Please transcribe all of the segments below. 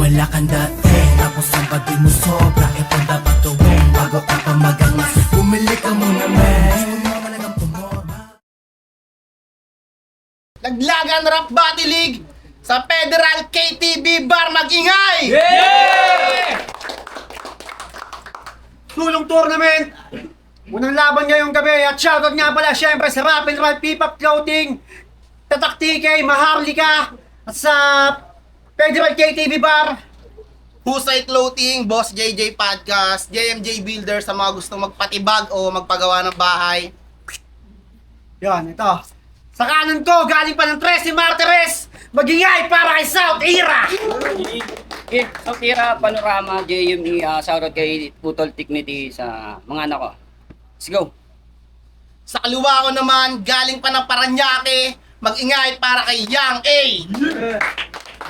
wala kang dating. Tapos ang pati mo sobra, ito dapat gawin. Bago ka pa magangas, bumili ka muna men. Gusto mo talagang pumorma. Naglagan Rap Battle League sa Federal KTV Bar, mag-ingay! Tulong tournament! Unang laban ngayong gabi at shoutout nga pala syempre sa Rapid Ride P-Pop Clothing, Tatak TK, Maharlika at sa Federal KTV Bar. Husay Clothing, Boss JJ Podcast, JMJ Builder sa mga gustong magpatibag o magpagawa ng bahay. Yan, ito. Sa kanan ko, galing pa ng Tracy Martires, magingay para kay South Era! Tira Panorama, JME, shoutout kay Putol Dignity sa mga anak ko. Let's go! Sa kaliwa ko naman, galing pa ng Paranaque, mag-ingay para kay Yang A.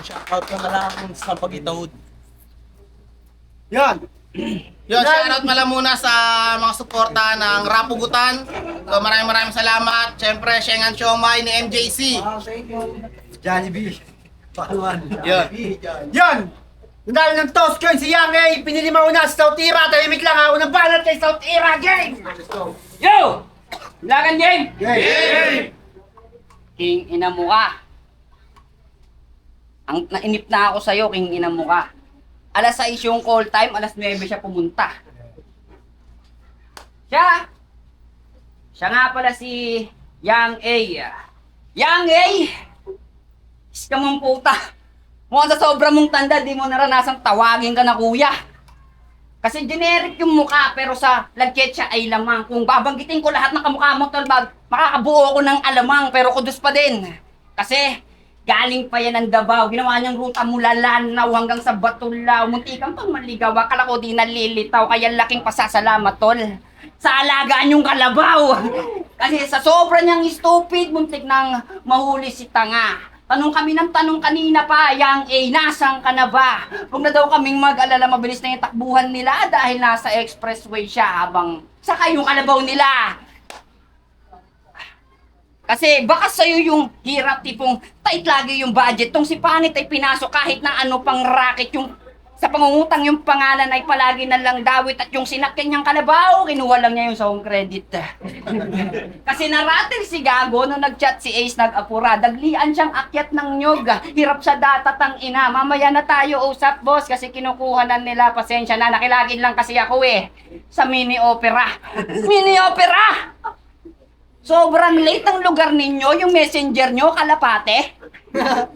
Shoutout ko na lang sa pag-itawid. Yan. Yun, shoutout pala muna sa mga suporta ng Rapugutan. So, maraming salamat. Siyempre, Shengan Siomay ni MJC. Jollibee. Pakuan. Yan. Yan! Dahil ng toss coin si Yang A, pinili mauna sa South Era. Tahimik lang ha, unang banat kay South Era, game! Yo! Lagan game! Game! King ina mo ka. Ang nainip na ako sa'yo, king ina mo ka. Alas 6 yung call time, alas 9 siya pumunta. Siya nga pala si Yang A. Yang A! Iska mong puta. Mukhang sa sobra mong tanda, di mo naranasang tawagin ka na kuya. Kasi generic yung mukha, pero sa lagketsa ay lamang. Kung babanggitin ko lahat ng kamukha mo, tolbag, makakabuo ko ng alamang, pero kudos pa din. Kasi galing pa yan ng Davao, ginawa niyang ruta mula Lanao hanggang sa Batulao. Munti kang pang maligaw, akala ko di nalilitaw, kaya laking pasasalamat, tol. Sa alagaan yung kalabaw. Kasi sa sobra niyang stupid, muntik nang mahuli si tanga. Tanong kami ng tanong kanina pa, Yang A, nasaan ka na ba? Huwag na daw kaming mag-alala, mabilis na yung takbuhan nila dahil nasa expressway siya habang saka yung kalabaw nila. Kasi baka sa'yo yung hirap, tipong tight lagi yung budget. Tong si Panit ay pinasok kahit na ano pang racket yung sa pangungutang yung pangalan ay palagi na lang dawit at yung sinakyan niyang kalabaw, kinuha lang niya yung sa home credit. Kasi narating si Gago nung nag-chat si Ace nag-apura, daglian siyang akyat ng nyog, hirap sa data tang ina. Mamaya na tayo usap boss kasi kinukuha na nila, pasensya na, nakilagin lang kasi ako sa mini opera. Mini opera! Sobrang late ang lugar ninyo, yung messenger nyo, kalapate.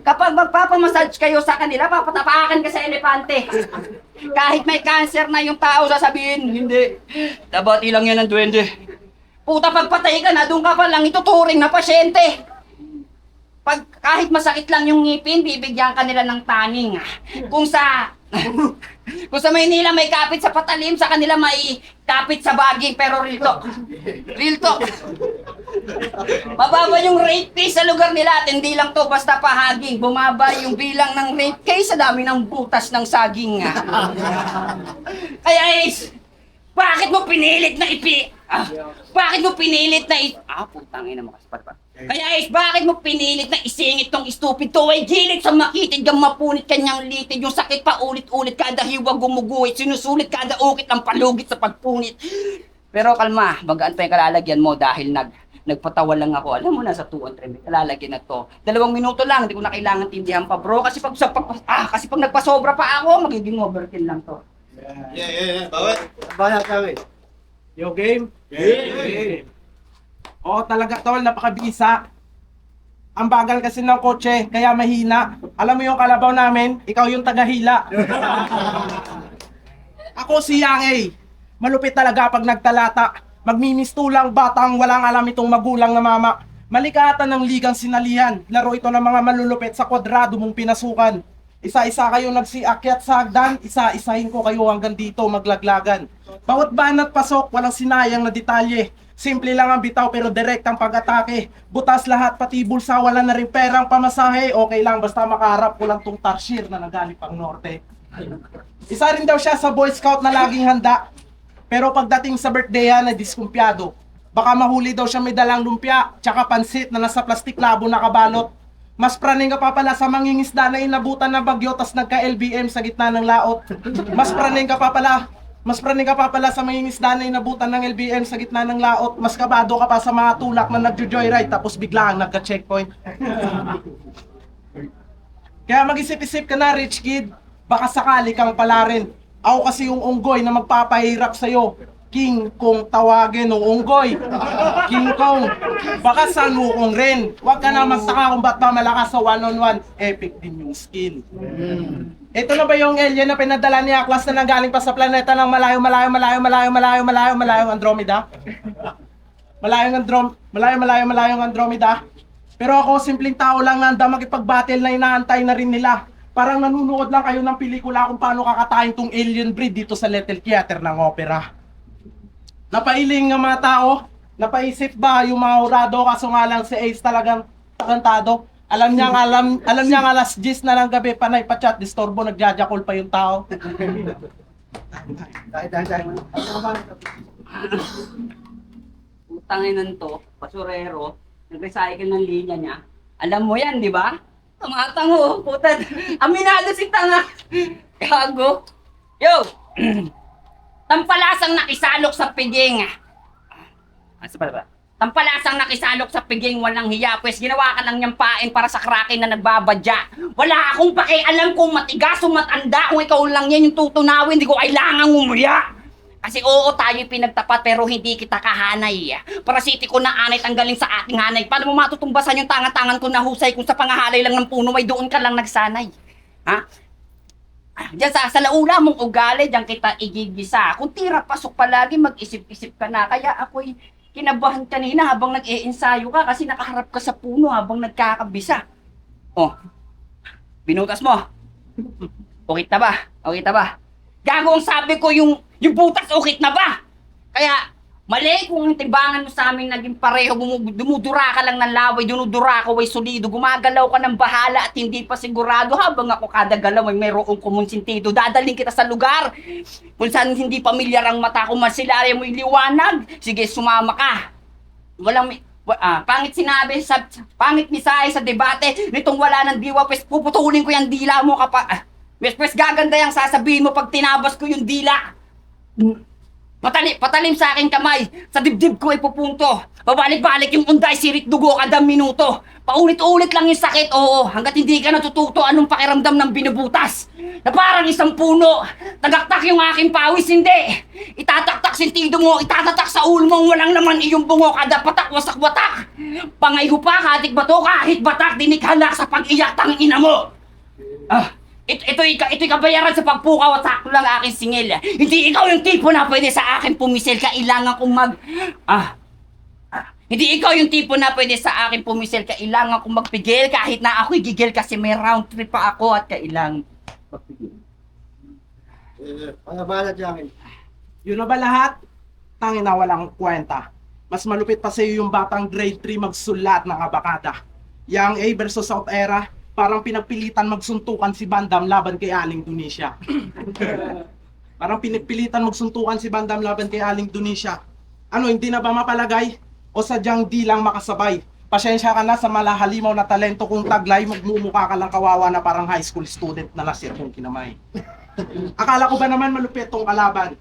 Kapag magpapamassage kayo sa kanila, papatapakan ka sa elepante. Kahit may cancer na yung tao, sasabihin, hindi. Dabati lang yan ng duwende. Puta, pagpatay ka na, doon ka pa lang ituturing na pasyente. Kahit masakit lang yung ngipin, bibigyan ka nila ng taning. Kung sa Maynila may kapit sa patalim, sa kanila may kapit sa baging, pero real talk. Real talk. Mababa yung rape case sa lugar nila at hindi lang to basta pahaging. Bumaba yung bilang ng rape case sa dami ng butas ng saging. Kaya bakit mo pinilit na bakit mo pinilit na putang ina mo kasi pa. Kaya bakit mo pinilit na isingit tong stupid to? Ay gilit sa makitid yung mapunit kanyang litid. Yung sakit pa ulit-ulit, kada hiwag gumuguhit. Sinusulit kada ukit ang palugit sa pagpunit. Pero kalma, magaan pa yung kalalagyan mo dahil nagpatawa lang ako. Alam mo na sa 2 on 3 may kalalagyan na to. 2 minuto lang, hindi ko na kailangan tindihan pa bro. Kasi pag nagpasobra pa ako, magiging overkill lang to. Yeah. Bawat. Banat kami. Yo, game? Game! Oo, talaga tol, napakabisa. Ang bagal kasi ng kotse, kaya mahina. Alam mo yung kalabaw namin, ikaw yung tagahila. Ako si Yang A. Malupit talaga pag nagtalata. Magmimistulang batang walang alam itong magulang na mama. Malikatan ng ligang sinalihan. Laro ito ng mga malulupit sa kwadrado mong pinasukan. Isa-isa kayo nagsiakyat sa hagdan, isa-isahin ko kayo hanggang dito maglaglagan. Bawat banat pasok, walang sinayang na detalye. Simple lang ang bitaw pero direct ang pag-atake. Butas lahat pati bulsa, wala na rin perang pamasahe. Okay lang basta makaharap ko lang tong tarsier na nagaling pang norte. Isa rin daw siya sa Boy Scout na laging handa. Pero pagdating sa birthday na diskumpyado. Baka mahuli daw siya may dalang lumpia, tsaka pansit na nasa plastic labo nakabalot. Mas praning ka pa pala sa mangingisda na inabutan ng bagyo tas nagka-LBM sa gitna ng laot. Mas praning ka pa pala sa mangingisda na inabutan ng LBM sa gitna ng laot. Mas kabado ka pa sa mga tulak na nagjo-joyride tapos biglang nagka-checkpoint. Kaya mag-isip-isip ka na, rich kid. Baka sakali kang pala rin. Ako kasi yung unggoy na magpapahirap sa'yo. King Kong tawagin ng unggoy. King Kong. Baka sanukong rin. Huwag ka na magtaka kung ba't ba malakas sa one-on-one. Epic din yung skill. Ito na ba yung alien na pinadala ni Aklas na nanggaling pa sa planeta ng malayong Andromeda? Malayong Andromeda. Pero ako, simpleng tao lang na handa makipag-battle na inaantay na rin nila. Parang nanunood lang kayo ng pelikula kung paano kakatayin tong alien breed dito sa Little Theater ng opera. Napailing ng mga tao, napaisip ba yung mga hurado kaso nga lang si Ace talagang takantado. Alam niyang alas 10 na lang gabi, panay pa chat, disturbo, nagjajakol pa yung tao. Utanginan to, basurero, nag-recycle ng linya niya. Alam mo yan, di ba? Tumatango, puta. Aminado si tanga. Gago. Yo! Tampalasang nakisalok sa piging. Asa pa ba? Tampalasang nakisalok sa piging, walang hiya. Pues ginawa ka lang niyang pain para sa kraken na nagbabadya. Wala akong pakialam kung matigas o matanda. Kung ikaw lang yan yung tutunawin, hindi ko kailangang umuya. Kasi oo, tayo'y pinagtapat pero hindi kita kahanay. Parasiti ko na anay tanggalin sa ating hanay. Paano mo matutumbasan yung tangan-tangan ko na husay kung sa pangahalay lang ng puno ay doon ka lang nagsanay? Ha? Diyan sa laula mong ugali, diyan kita igigisa. Kung tira pasok palagi, mag-isip-isip ka na. Kaya ako'y kinabahan kanina habang nag-e-ensayo ka kasi nakaharap ka sa puno habang nagkakabisa. Oh, binutas mo. Okay na ba? Okay na ba? Gago ang sabi ko yung butas okay na ba? Kaya mali kung ang timbangan mo sa amin naging pareho, dumudura ka lang ng laway, dunudura ko ay solido, gumagalaw ka ng bahala at hindi pa sigurado habang ako kada galaw ay mayroong kumonsintido. Dadaling kita sa lugar kung saan hindi pamilyar ang mata ko, masilarya mo liwanag. Sige, sumama ka. Pangit sinabi, pangit misahe sa debate, nitong wala ng diwa, pues puputulin ko yung dila mo kapag... Pues gaganda yung sasabihin mo pag tinabas ko yung dila. Patalim sa aking kamay, sa dibdib ko ay pupunto. Babalik-balik yung unday, sirit dugo kada minuto. Paulit-ulit lang yung sakit, oo, hanggat hindi ka natututo anong pakiramdam ng binubutas. Na parang isang puno, tagaktak yung aking pawis, hindi. Itataktak sentido mo, itatatak sa ulo mong walang naman iyong bungo, kada patak, wasak-watak. Pangay ko pa, kahit bato, kahit batak, dinikhala sa pag-iyak tang ina mo. Ito'y kabayaran sa pagpukaw at sakto lang aking singil. Hindi ikaw yung tipo na pwede sa akin pumisil. Kailangan kong Hindi ikaw yung tipo na pwede sa akin pumisil. Kailangan kong magpigil kahit na ako'y gigil kasi may round trip pa ako at kailangan magpigil. Panabalat yan. Yun na ba lahat? Tangin na walang kwenta. Mas malupit pa sa'yo yung batang grade 3 magsulat ng abakada. Yang A versus South Era, parang pinagpilitan magsuntukan si Bandam laban kay Aling Tunisia. Parang pinagpilitan magsuntukan si Bandam laban kay Aling Tunisia. Ano, hindi na ba mapalagay? O sadyang di lang makasabay? Pasensya ka na sa malahalimaw na talento kung taglay, magmumukha ka lang kawawa na parang high school student na lasir kong kinamay. Akala ko ba naman malupit tong kalaban?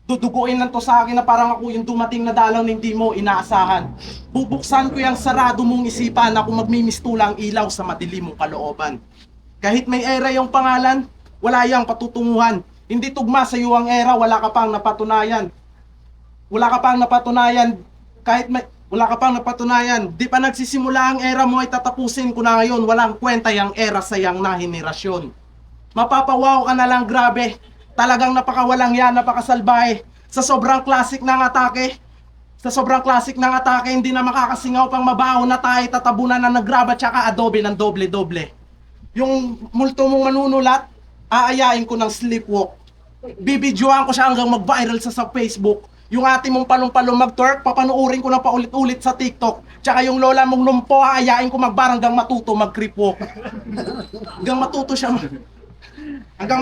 Duduguin lang to sa akin na parang ako yung dumating na dalaw na hindi mo inaasahan. Bubuksan ko yung sarado mong isipan na kung magmimistulang ilaw sa madilim mong kalooban. Kahit may era yung pangalan, wala yang patutunguhan. Hindi tugma sa iyo ang era, wala ka pang napatunayan. Wala ka pang napatunayan. Kahit may... Wala ka pang napatunayan. Di pa nagsisimula ang era mo ay tatapusin ko na ngayon. Walang kwenta yung era sa yang na henerasyon. Mapapawaw ka na lang, grabe. Talagang napakawalang yan, napakasalbahe. Sa sobrang classic ng atake, hindi na makakasingaw pang mabaho na tayo tatabunan na nagraba tsaka adobe ng doble-doble. Yung multo mong manunulat, aayain ko ng sleepwalk. Bibidyoan ko siya hanggang mag-viral sa Facebook. Yung ate mong palong-palong mag-twerk, papanuurin ko na paulit-ulit sa TikTok. Tsaka yung lola mong lumpo, aayain ko magbaranggang matuto mag-creep walk. Hanggang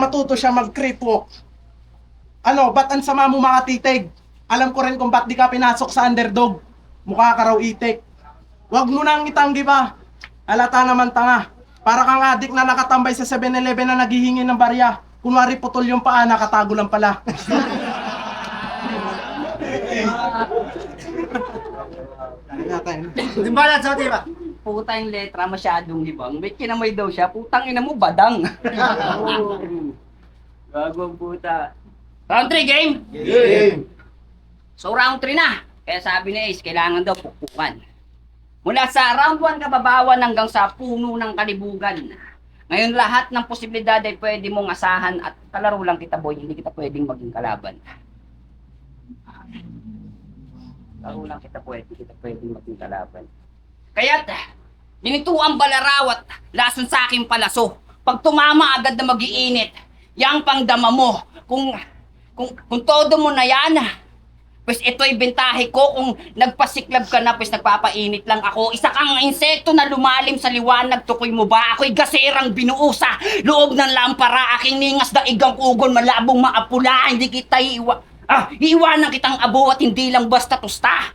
matuto siya mag-creep walk. Ano, ba't ang sama mo mga titig? Alam ko rin kung ba't di ka pinasok sa underdog. Mukha ka raw itik. Wag mo nang itanggi ba? Alata naman tanga. Para kang adik na nakatambay sa 7-Eleven na naghihingi ng barya. Kunwari putol yung paa, nakatago lang pala. Timbalan sa tira. Puta yung letra, masyadong libang. May kinamay daw siya, putang ina mo, badang. Gagawang puta. Round 3, game? So round 3 na. Kaya sabi ni Ace, kailangan daw pukpukan. Mula sa round 1 kababawan hanggang sa puno ng kalibugan. Ngayon lahat ng posibilidad ay pwede mong asahan at kalaro lang kita boy, hindi kita pwedeng maging kalaban. Kalaro lang kita pwedeng maging kalaban. Kaya't, ginito ang balaraw at lason sa aking palaso. Pag tumama agad na mag-iinit, yang pangdama mo. Kung todo mo na yan, pues ito'y bentahe ko. Kung nagpasiklab ka na, pues nagpapainit lang ako. Isa kang insekto na lumalim sa liwanag, tukoy mo ba? Ako'y gaserang binuo sa loob ng lampara. Aking ningas daigang ugon, malabong maapula. Hindi kita iiwanan kitang abo at hindi lang basta tusta.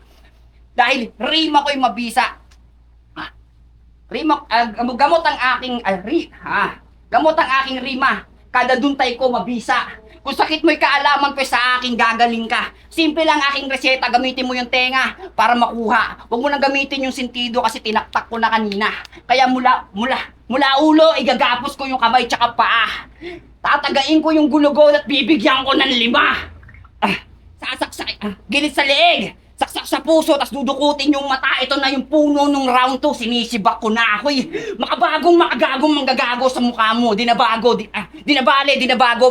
Dahil rima ko'y mabisa. Gamot ang aking gamot ang aking rima. Kada duntay ko mabisa. Kung sakit mo'y kaalaman, pues sa akin gagaling ka. Simple lang aking reseta, gamitin mo yung tenga para makuha. Huwag mo nang gamitin yung sentido kasi tinaktak ko na kanina. Kaya mula ulo, igagapos ko yung kamay tsaka paa. Tatagain ko yung gulugod at bibigyan ko ng 5. Gilid sa leeg. Saksak sa puso, tas dudukutin yung mata. Ito na yung puno nung round 2. Sinisibak ko na ako'y makagagong manggagago sa mukha mo. Dinabago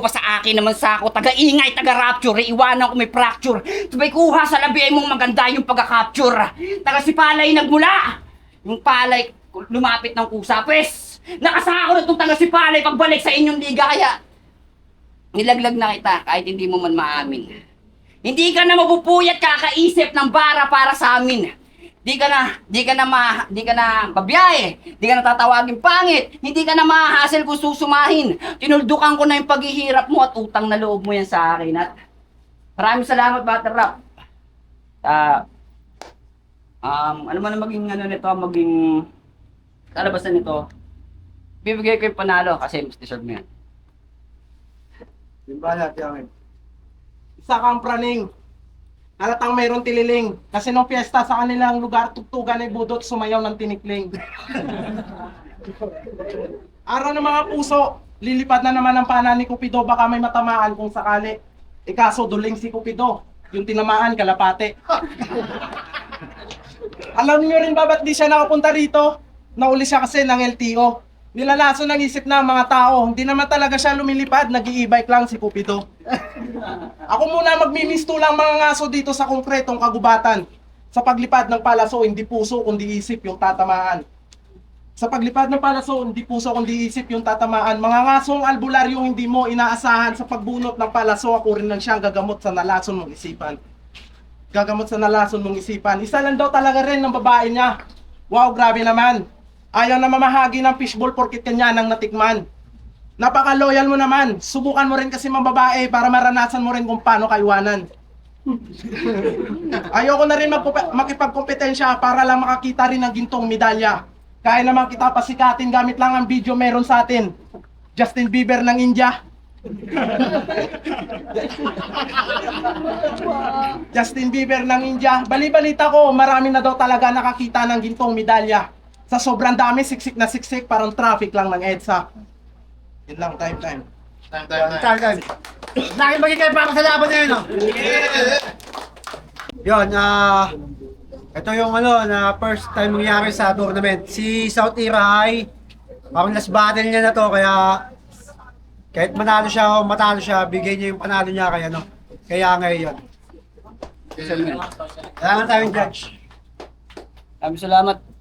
pa sa akin naman sako. Taga-ingay, taga-rapture. Iiwanan ko may fracture. Sabay kuha sa labi mong maganda yung pagka-capture. Taga-sipalay nagmula. Yung palay lumapit ng kusa. Pwes, nakasako na itong taga-sipalay pagbalik sa inyong liga. Kaya nilaglag na kita kahit hindi mo man maamin. Hindi ka na mapupuyat kakaisip ng bara para sa amin. Di ka na babiyahe. Di ka na tatawagin pangit. Hindi ka na mahahassle kung susumahin. Tinuldukan ko na yung paghihirap mo at utang na loob mo yan sa akin. At maraming salamat, Battle Rap. Ano man ang maging kalabasan nito, bibigay ko yung panalo kasi mas deserve mo yan. Timbalan, tiyamin. Isa kang praning. Halatang mayroong tililing. Kasi nung piyesta sa kanilang lugar, tugtugan ay budot, sumayaw ng tinikling. Araw ng mga puso, lilipad na naman ang pana ni Cupido, baka may matamaan kung sakali. Kaso duling si Cupido, yung tinamaan, kalapate. Alam niyo rin ba ba't di siya nakapunta rito? Nauli siya kasi ng LTO. Nilalaso ng isip na mga tao, hindi naman talaga siya lumilipad, nag-i-e-bike lang si Cupido. Ako muna magmimisto lang mga ngaso dito sa konkretong kagubatan. Sa paglipad ng palaso, hindi puso kundi isip yung tatamaan. Sa paglipad ng palaso, hindi puso kundi isip yung tatamaan. Mga ngasong albularyong hindi mo inaasahan sa pagbunot ng palaso, ako rin lang siyang gagamot sa nalason mong isipan. Gagamot sa nalason mong isipan. Isa lang daw talaga rin ng babae niya. Wow, grabe naman. Ayaw na mamahagi ng fishball porkit kanya nang natikman. Napaka-loyal mo naman. Subukan mo rin kasi mababae para maranasan mo rin kung paano kaiwanan. Ayoko na rin makipagkompetensya para lang makakita rin ng gintong medalya. Kaya naman kita pasikatin gamit lang ang video meron sa atin. Justin Bieber ng India. Justin Bieber ng India. Bali-balita ko, marami na daw talaga nakakita ng gintong medalya. Sa sobrang dami, siksik na siksik, parang traffic lang ng EDSA. Yun lang, time. Time. Lagi magigay para sa laban na yun, no? Yun, ito yung na first time mangyari sa tournament. Si South Ira ay parang last battle niya na to, kaya kahit manalo siya o matalo siya, bigay niya yung panalo niya kaya kaya ngayon. Kailangan tayong judge. Salamat.